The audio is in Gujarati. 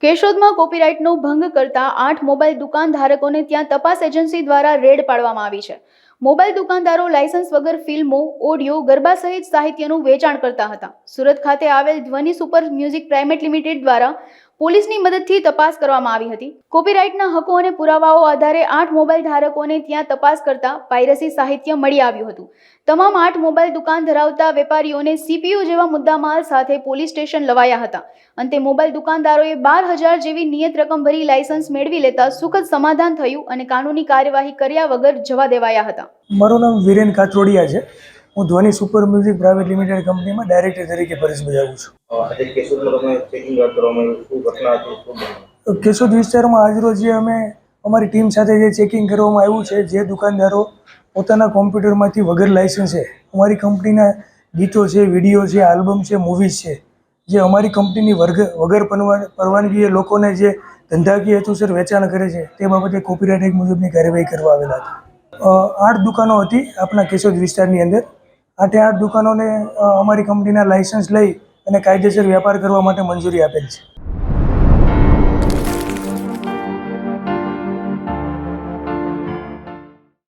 કેશોદમાં કોપીરાઇટનો ભંગ કરતા 8 મોબાઈલ દુકાનધારકોને ત્યાં તપાસ એજન્સી દ્વારા રેડ પાડવામાં આવી છે. મોબાઈલ દુકાનદારો લાયસન્સ વગર ફિલ્મો, ઓડિયો, ગરબા સહિત સાહિત્યનું વેચાણ કરતા હતા. સુરત ખાતે આવેલ ધ્વનિ સુપર મ્યુઝિક પ્રાઇવેટ લિમિટેડ દ્વારા પોલીસની મદદથી તપાસ કરવામાં આવી હતી. કોપીરાઇટના હકો અને પુરાવાઓ આધારે 8 મોબાઈલ ધારકોને ત્યાં તપાસ કરતા પાયરસી સાહિત્ય મળી આવ્યું હતું. તમામ 8 મોબાઈલ દુકાન ધરાવતા વેપારીઓને CPU જેવા મુદ્દામાલ સાથે પોલીસ સ્ટેશન લવાયા હતા. અંતે મોબાઈલ દુકાનદારોએ 12,000 જેવી નિયત રકમ ભરી લાયસન્સ મેળવી લેતા સુખદ સમાધાન થયું અને કાનૂની કાર્યવાહી કર્યા વગર જવા દેવાયા હતા. મારું નામ વિરેન કાતરોડિયા છે. હું ધ્વનિ સુપર મ્યુઝિક પ્રાઇવેટ લિમિટેડ કંપનીમાં ડાયરેક્ટર તરીકે ફરજ બજાવું છું. કેશોદ વિસ્તારમાં આજરોજ જે અમે અમારી ટીમ સાથે જે ચેકિંગ કરવામાં આવ્યું છે, જે દુકાનદારો પોતાના કોમ્પ્યુટરમાંથી વગર લાયસન્સે અમારી કંપનીના ગીતો છે, વિડીયો છે, આલ્બમ છે, મૂવીઝ છે, જે અમારી કંપનીની વગર પરવાનગીએ લોકોને જે ધંધાકીય હેતુસર વેચાણ કરે છે, તે બાબતે કોપીરાઇટ એક્ટ મુજબની કાર્યવાહી કરવા આવેલા હતા. 8 દુકાનો હતી આપણા કેશોદ વિસ્તારની અંદર. 8 દુકાનોને અમારી કંપનીના લાયસન્સ લઈ અને કાયદેસર વેપાર કરવા માટે મંજૂરી આપેલ છે.